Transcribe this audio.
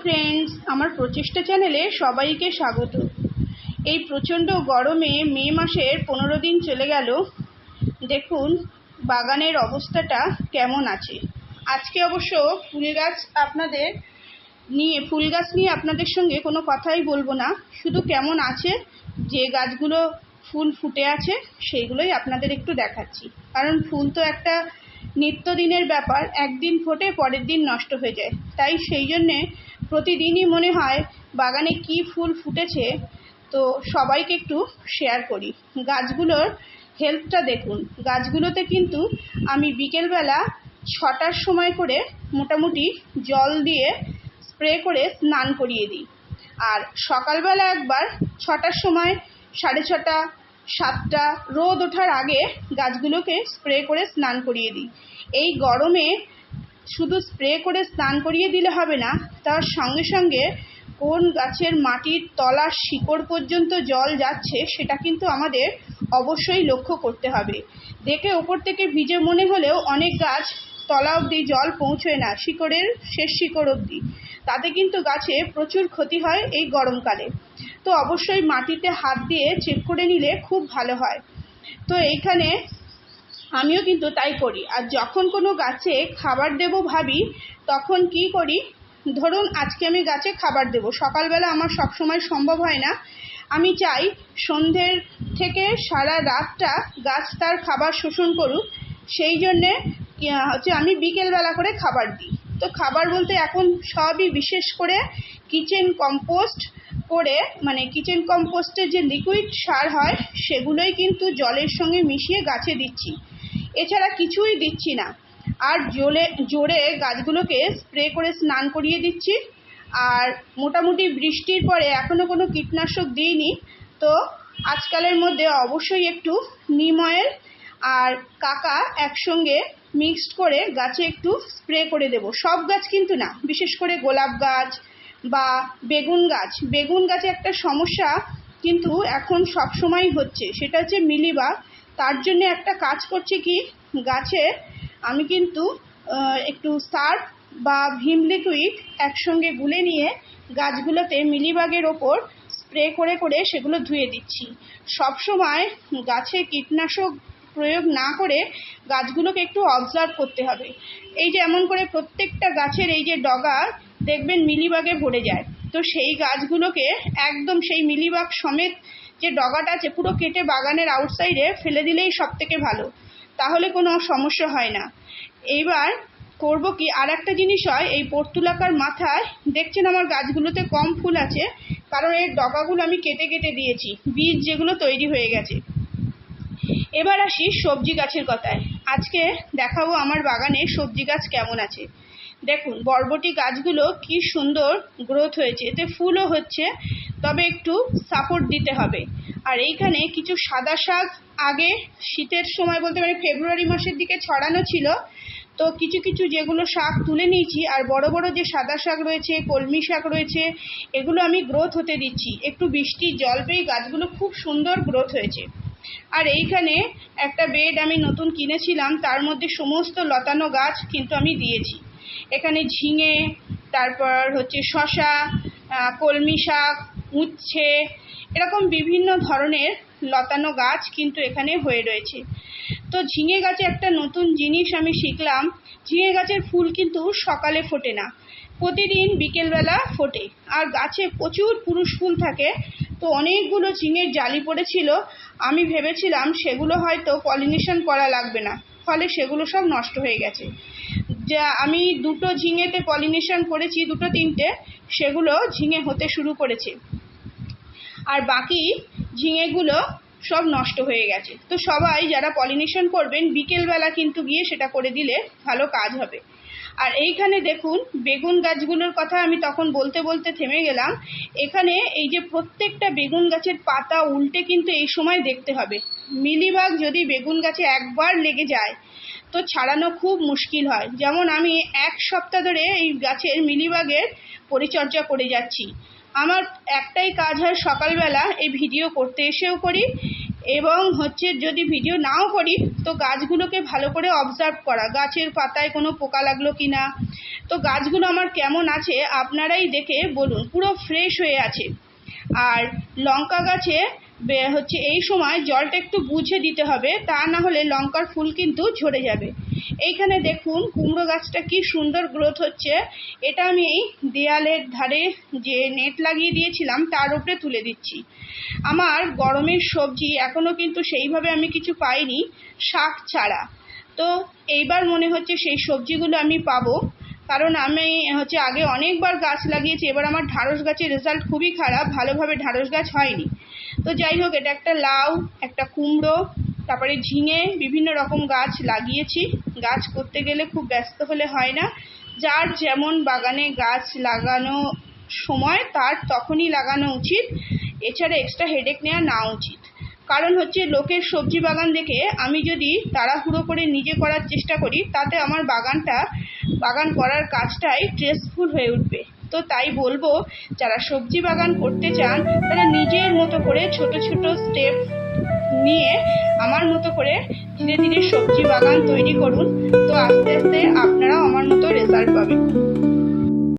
Friends, আমার প্রচেষ্টা চ্যানেলে সবাইকে স্বাগত। এই প্রচণ্ড গরমে মে মাসের 15 দিন চলে গেল। দেখুন বাগানের অবস্থাটা কেমন আছে। আজকে অবশ্য ফুল গাছ নিয়ে আপনাদের সঙ্গে কোনো কথাই বলবো না, শুধু কেমন আছে, যে গাছগুলো ফুল ফুটে আছে সেইগুলোই আপনাদের একটু দেখাচ্ছি। কারণ ফুল তো একটা নিত্যদিনের ব্যাপার, একদিন ফোটে পরের দিন নষ্ট হয়ে যায়, তাই সেই জন্যে প্রতিদিনই মনে হয় বাগানে কি ফুল ফুটেছে তো সবাইকে একটু শেয়ার করি। গাছগুলোর হেলথটা দেখুন। গাছগুলোতে কিন্তু আমি বিকেলবেলা 6টার সময় করে মোটামুটি জল দিয়ে স্প্রে করে স্নান করিয়ে দিই, আর সকালবেলা একবার 6টার সময়, 6:30, 7টা রোদ ওঠার আগে গাছগুলোকে স্প্রে করে স্নান করিয়ে দিই। এই গরমে শুধু স্প্রে করে স্নান করিয়ে দিলে হবে না, তার সঙ্গে সঙ্গে কোন গাছের মাটির তলার শিকড় পর্যন্ত জল যাচ্ছে সেটা কিন্তু আমাদের অবশ্যই লক্ষ্য করতে হবে। দেখে ওপর থেকে ভিজে মনে হলেও অনেক গাছ তলা অবধি জল পৌঁছয় না, শিকড়ের শেষ শিকড় অবধি, তাতে কিন্তু গাছে প্রচুর ক্ষতি হয় এই গরমকালে। তো অবশ্যই মাটিতে হাত দিয়ে চেক করে নিলে খুব ভালো হয়। তো এইখানে আমিও কিন্তু তাই করি। আর যখন কোনো গাছে খাবার দেব ভাবি, তখন কি করি, ধরুন আজকে আমি গাছে খাবার দেব, সকালবেলা আমার সবসময় সম্ভব হয় না, আমি চাই সন্ধ্যের থেকে সারা রাতটা গাছ তার খাবার শোষণ করুক, সেই জন্যে আমি বিকেলবেলা করে খাবার দিই। তো খাবার বলতে এখন সবই বিশেষ করে কিচেন কম্পোস্ট করে, মানে কিচেন কম্পোস্টের যে লিকুইড সার হয় সেগুলোই কিন্তু জলের সঙ্গে মিশিয়ে গাছে দিচ্ছি, এছাড়া কিছুই দিচ্ছি না। আর জোরে গাছগুলোকে স্প্রে করে স্নান করিয়ে দিচ্ছি। আর মোটামুটি বৃষ্টির পরে এখনও কোনো কীটনাশক দিইনি, তো আজকালের মধ্যে অবশ্যই একটু নিম অয়েল আর কাকা একসঙ্গে মিক্সড করে গাছে একটু স্প্রে করে দেব। সব গাছ কিন্তু না, বিশেষ করে গোলাপ গাছ বা বেগুন গাছে একটা সমস্যা কিন্তু এখন সব সময় হচ্ছে, সেটা হচ্ছে মিলিবাগ। তার জন্য একটা কাজ করছি কি, গাছে আমি কিন্তু একটু সার্ফ বা ভিম লিকুইড একসঙ্গে গুলে নিয়ে গাছগুলোতে মিলিবাগের ওপর স্প্রে করে করে সেগুলো ধুয়ে দিচ্ছি। সব সময় গাছে কীটনাশক প্রয়োগ না করে গাছগুলোকে একটু অবজার্ভ করতে হবে। এই যে এমন করে প্রত্যেকটা গাছের এই যে ডগা দেখবেন মিলিবাগে ভরে যায়, তো সেই গাছগুলোকে একদম সেই মিলিবাগ সমেত যে ডগাটা আছে পুরো কেটে বাগানের আউটসাইডে ফেলে দিলেই সব থেকে ভালো, তাহলে কোনো সমস্যা হয় না। এইবার করব কি, আর একটা জিনিস হয়, এই পর্তুলাকার মাথায় দেখছেন আমার গাছগুলোতে কম ফুল আছে, কারণ এর ডগাগুলো আমি কেটে কেটে দিয়েছি, বীজ যেগুলো তৈরি হয়ে গেছে। এবার আসি সবজি গাছের কথায়। আজকে দেখাবো আমার বাগানে সবজি গাছ কেমন আছে। দেখুন বরবটি গাছগুলো কি সুন্দর গ্রোথ হয়েছে, এতে ফুলও হচ্ছে, তবে একটু সাপোর্ট দিতে হবে। আর এইখানে কিছু সাদা শাক আগে শীতের সময় বলতে মানে ফেব্রুয়ারি মাসের দিকে ছড়ানো ছিল, তো কিছু যেগুলো শাক তুলে নিয়েছি, আর বড় বড় যে সাদা শাক রয়েছে, কলমি শাক রয়েছে, এগুলো আমি গ্রোথ হতে দিচ্ছি। একটু বৃষ্টির জল পেয়ে গাছগুলো খুব সুন্দর গ্রোথ হয়েছে। আর এইখানে একটা বেড আমি নতুন কিনেছিলাম, তার মধ্যে সমস্ত লতানো গাছ কিন্তু আমি দিয়েছি। এখানে ঝিঙে, তারপর হচ্ছে শসা, কলমি শাক, উচ্ছে, এরকম বিভিন্ন ধরনের লতানো গাছ কিন্তু এখানে হয়ে রয়েছে। তো ঝিঙে গাছে একটা নতুন জিনিস আমি শিখলাম, ঝিঙে গাছের ফুল কিন্তু সকালে ফোটে না, প্রতিদিন বিকেলবেলা ফোটে, আর গাছে প্রচুর পুরুষ ফুল থাকে। তো অনেকগুলো ঝিঙের জালি পড়েছিল, আমি ভেবেছিলাম সেগুলো হয়তো পলিনেশন করা লাগবে না, ফলে সেগুলো সব নষ্ট হয়ে গেছে। যা আমি 2টো ঝিঙেতে পলিনেশন করেছি, 2-3টে, সেগুলো ঝিঙে হতে শুরু করেছে, আর বাকি ঝিঙেগুলো সব নষ্ট হয়ে গেছে। তো সবাই যারা পলিনেশন করবেন বিকেলবেলা কিন্তু গিয়ে সেটা করে দিলে ভালো কাজ হবে। আর এইখানে দেখুন বেগুন গাছগুলোর কথা আমি তখন বলতে বলতে থেমে গেলাম। এখানে এই যে প্রত্যেকটা বেগুন গাছের পাতা উল্টে কিন্তু এই সময় দেখতে হবে। মিলিবাগ যদি বেগুন গাছে একবার লেগে যায় তো ছাড়ানো খুব মুশকিল হয়। যেমন আমি 1 সপ্তাহ ধরে এই গাছের মিলিবাগের পরিচর্যা করে যাচ্ছি। আমার একটাই কাজ হয়, সকালবেলা এই ভিডিও করতে এসেও করি, এবং হচ্ছে যদি ভিডিও নাও করি তো গাছগুলোকে ভালো করে অবজার্ভ করা, গাছের পাতায় কোনো পোকা লাগলো কি না। তো গাছগুলো আমার কেমন আছে আপনারাই দেখে বলুন, পুরো ফ্রেশ হয়ে আছে। আর লঙ্কা গাছে হচ্ছে এই সময় জলটা একটু বুঝে দিতে হবে, তা না হলে লঙ্কার ফুল কিন্তু ঝরে যাবে। এইখানে দেখুন কুমড়ো গাছটা কি সুন্দর গ্রোথ হচ্ছে। এটা আমি এই দেয়ালের ধারে যে নেট লাগিয়ে দিয়েছিলাম তার উপরে তুলে দিচ্ছি। আমার গরমের সবজি এখনও কিন্তু সেইভাবে আমি কিছু পাইনি, শাক ছাড়া। তো এইবার মনে হচ্ছে সেই সবজিগুলো আমি পাবো, কারণ আমি হচ্ছে আগে অনেকবার গাছ লাগিয়েছি, এবার আমার ঢ্যাঁড়স গাছের রেজাল্ট খুবই খারাপ, ভালোভাবে ঢ্যাঁড়স গাছ হয়নি। তো যাই হোক, এটা একটা লাউ, একটা কুমড়ো, তারপরে ঝিঙে, বিভিন্ন রকম গাছ লাগিয়েছি। গাছ করতে গেলে খুব ব্যস্ত হলে হয় না, যার যেমন বাগানে গাছ লাগানো সময় তার তখনই লাগানো উচিত, এছাড়া এক্সট্রা হেডেক নেওয়া না উচিত। কারণ হচ্ছে লোকের সবজি বাগান দেখে আমি যদি তাড়াহুড়ো করে নিজে করার চেষ্টা করি তাতে আমার বাগান করার কাজটাই স্ট্রেসফুল হয়ে উঠবে। তো তাই বলবো, যারা সবজি বাগান করতে চান তারা নিজের মতো করে ছোট ছোট স্টেপ নিয়ে আমার মতো করে ধীরে ধীরে সবজি বাগান তৈরি করুন। তো আস্তে আস্তে আপনারাও আমার মতো রেজাল্ট পাবেন।